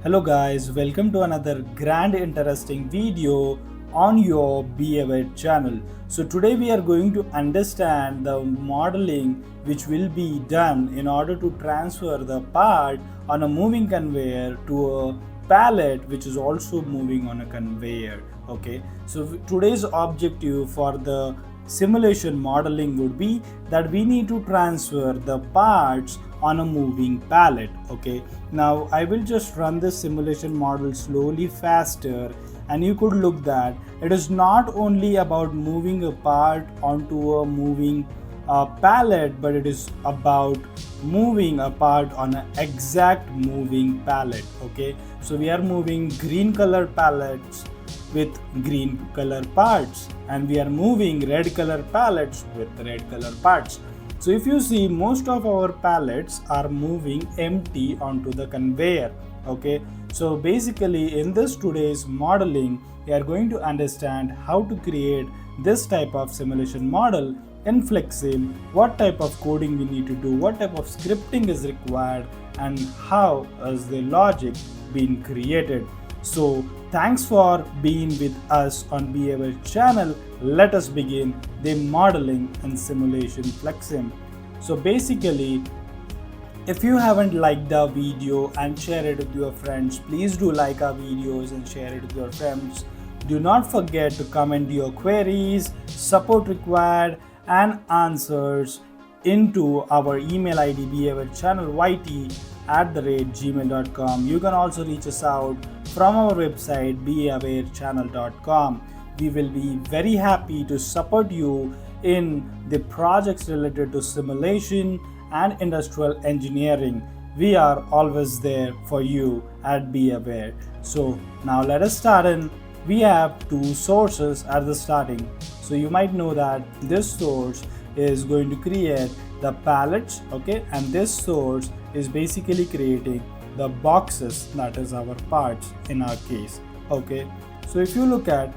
Hello guys, welcome to another grand interesting video on your behavior channel. So today we are going to understand the modeling which will be done in order to transfer the part on a moving conveyor to a pallet which is also moving on a conveyor. Okay, so today's objective for the simulation modeling would be that we need to transfer the parts on a moving pallet. Okay, now I will just run this simulation model slowly faster, and you could look that it is not only about moving a part onto a moving pallet, but it is about moving a part on an exact moving pallet. Okay, so we are moving green color pallets with green color parts, and we are moving red color pallets with red color parts. So if you see, most of our pallets are moving empty onto the conveyor. Okay, so basically in this today's modeling we are going to understand how to create this type of simulation model in Flexsim, what type of coding we need to do, what type of scripting is required, and how is the logic being created. So thanks for being with us on Behavior channel. Let us begin the modeling and simulation Flexsim. So basically, if you haven't liked our video and share it with your friends, please do like our videos and share it with your friends. Do not forget to comment your queries, support required, and answers into our email ID behaviorchannelyt@gmail.com. You can also reach us out from our website beawarechannel.com. We will be very happy to support you in the projects related to simulation and industrial engineering. We are always there for you at Be Aware. So now let us start in. We have two sources at the starting. So you might know that this source is going to create the pallets, okay, and this source is basically creating the boxes, that is our parts in our case. Okay, so if you look at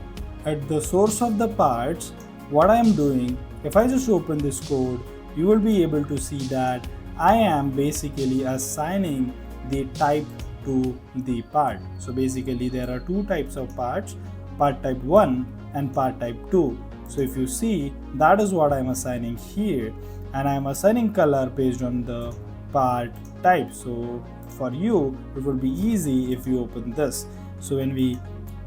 the source of the parts, what I am doing, if I just open this code, you will be able to see that I am basically assigning the type to the part. So basically there are two types of parts, part type 1 and part type 2. So if you see, that is what I am assigning here, and I am assigning color based on the part type. So for you it will be easy if you open this. So when we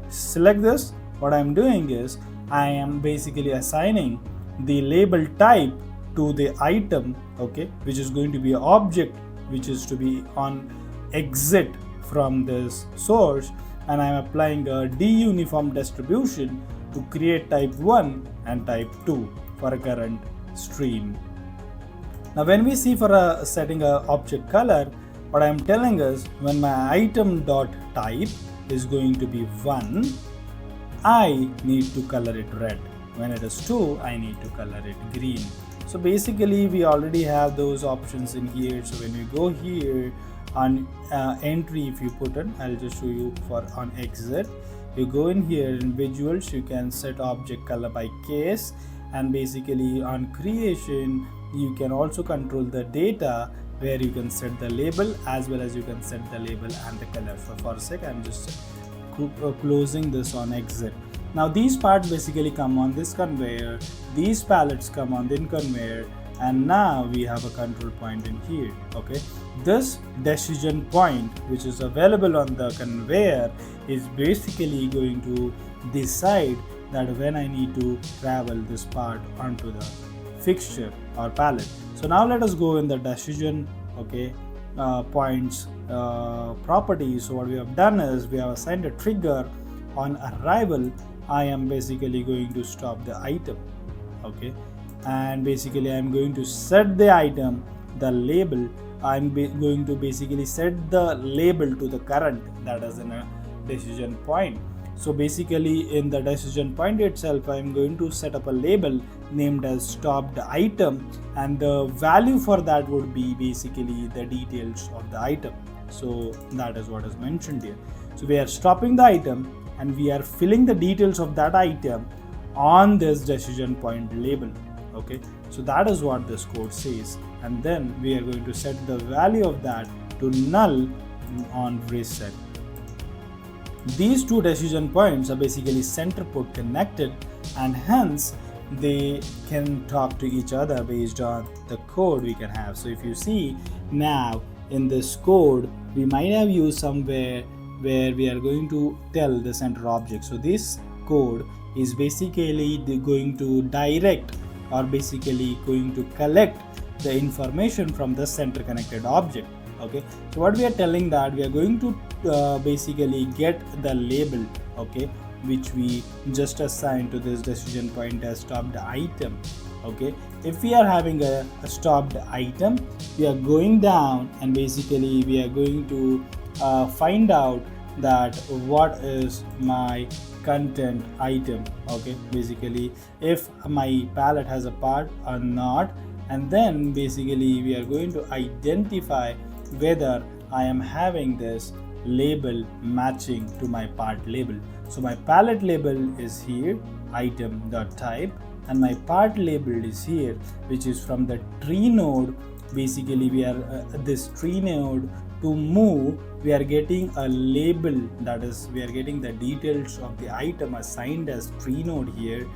select this, what I am doing is I am basically assigning the label type to the item, okay, which is going to be an object which is to be on exit from this source, and I am applying a D-uniform distribution to create type 1 and type 2 for a current stream. Now when we see for setting a object color, what I am telling is when my item dot type is going to be 1, I need to color it red. When it is 2, I need to color it green. So basically we already have those options in here. So when we go here on entry, if you put in, I'll just show you for on exit. You go in here in visuals, you can set object color by case, and basically on creation you can also control the data where you can set the label as well as you can set the label and the color. So for a sec I'm just closing this on exit. Now these parts basically come on this conveyor, these pallets come on the conveyor, and now we have a control point in here. Okay, this decision point which is available on the conveyor is basically going to decide that when I need to travel this part onto the fixture or pallet. So now let us go in the decision, okay, points properties. So what we have done is we have assigned a trigger on arrival. I am basically going to stop the item, okay, and basically I'm going to set the item, the label. I'm going to basically set the label to the current that is in a decision point. So basically in the decision point itself, I'm going to set up a label named as stopped item, and the value for that would be basically the details of the item. So that is what is mentioned here. So we are stopping the item and we are filling the details of that item on this decision point label. Okay, so that is what this code says, and then we are going to set the value of that to null on reset. these two decision points are basically center port connected, and hence they can talk to each other based on the code we can have. So if you see now in this code, we might have used somewhere where we are going to tell the center object. So this code is basically going to direct or basically going to collect the information from the center connected object. Okay, so what we are telling that we are going to basically get the label, okay, which we just assigned to this decision point as stopped item. Okay, if we are having a stopped item, we are going down and basically we are going to find out that what is my content item. Okay, basically if my palette has a part or not, and then basically we are going to identify whether I am having this label matching to my part label. So my palette label is here, item.type, and my part label is here, which is from the tree node. Basically we are this tree node to move, we are getting a label, that is we are getting the details of the item assigned as tree node here,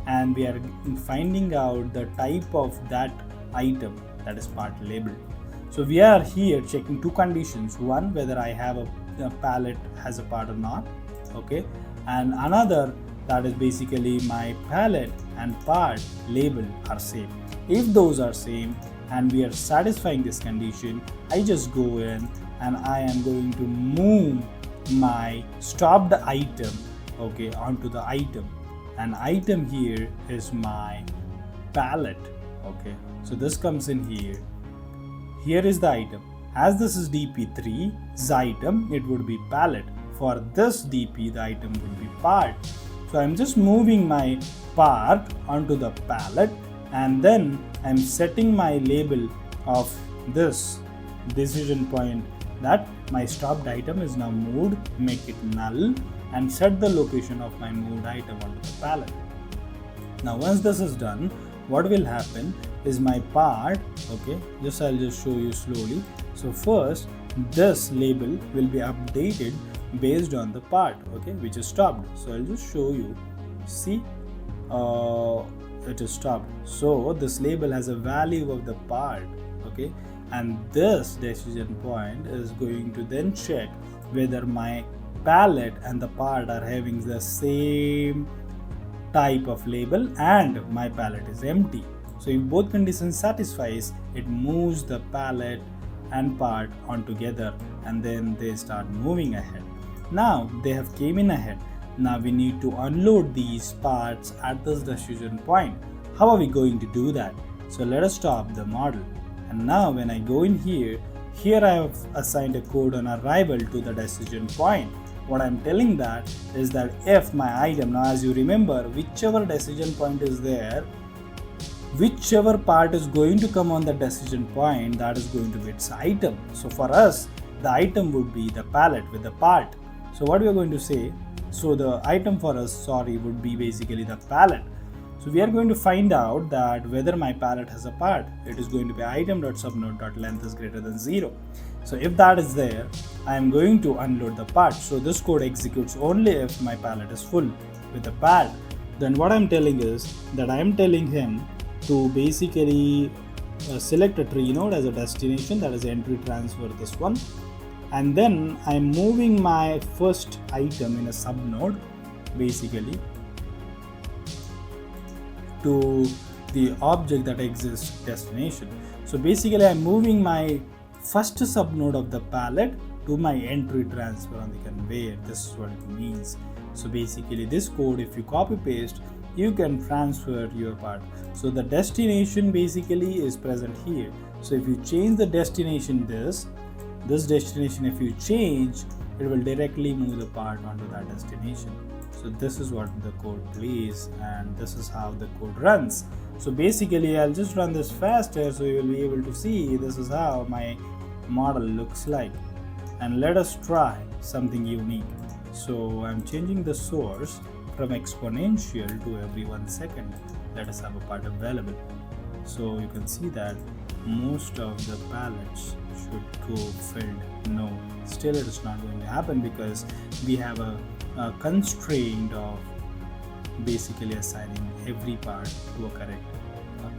and we are finding out the type of that item, that is part label. So we are here checking two conditions, one whether I have a palette has a part or not, okay, and another that is basically my palette and part label are same. If those are same and we are satisfying this condition, I just go in and I am going to move my stopped item, okay, onto the item, and item here is my palette. Okay, so this comes in here. Here is the item. As this is DP3's item, it would be palette. For this DP, the item would be part. So I'm just moving my part onto the palette, and then I'm setting my label of this decision point that my stopped item is now moved, make it null, and set the location of my moved item onto the palette. Now once this is done, what will happen is my part, okay, I'll just show you slowly. So first this label will be updated based on the part, okay, which is stopped. So I'll just show you. See, it is stopped. So this label has a value of the part, okay, and this decision point is going to then check whether my palette and the part are having the same type of label and my palette is empty. So if both conditions satisfies, it moves the palette and part on together, and then they start moving ahead. Now they have came in ahead. Now we need to unload these parts at this decision point. How are we going to do that? So let us stop the model. And now when I go in here I have assigned a code on arrival to the decision point. What I'm telling that is that if my item, now as you remember, whichever decision point is there, whichever part is going to come on the decision point, that is going to be its item. So for us, the item would be the palette with the part. So what we are going to say, so the item for us, would be basically the palette. So we are going to find out that whether my palette has a part. It is going to be item.subnode.length is greater than 0. So if that is there, I am going to unload the part. So this code executes only if my palette is full with the part. Then what I'm telling is that I am telling him to basically select a tree node as a destination, that is entry transfer this one, and then I'm moving my first item in a subnode basically to the object that exists destination. So basically I'm moving my first subnode of the palette to my entry transfer on the conveyor. This is what it means. So basically this code, if you copy paste, you can transfer your part. So the destination basically is present here. So if you change the destination, this destination, if you change, it will directly move the part onto that destination. So this is what the code plays, and this is how the code runs. So basically I'll just run this faster so you will be able to see this is how my model looks like. And let us try something unique. So I'm changing the source from exponential to every 1 second. Let us have a part available. So you can see that most of the palettes should go filled no. still it is not going to happen because we have a constraint of basically assigning every part to a correct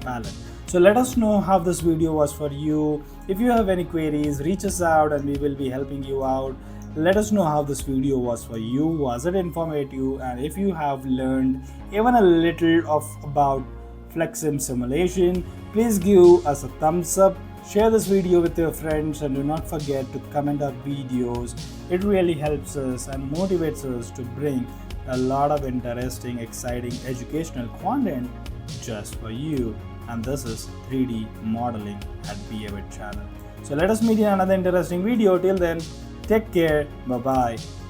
palette. So let us know how this video was for you. If you have any queries, reach us out and we will be helping you out. Let us know how this video was for you. Was it informative? And if you have learned even a little of about Flexsim simulation, please give us a thumbs up. Share this video with your friends and do not forget to comment our videos. It really helps us and motivates us to bring a lot of interesting, exciting educational content just for you. And this is 3D modeling at beawarechannel. So let us meet in another interesting video. Till then, take care. Bye bye.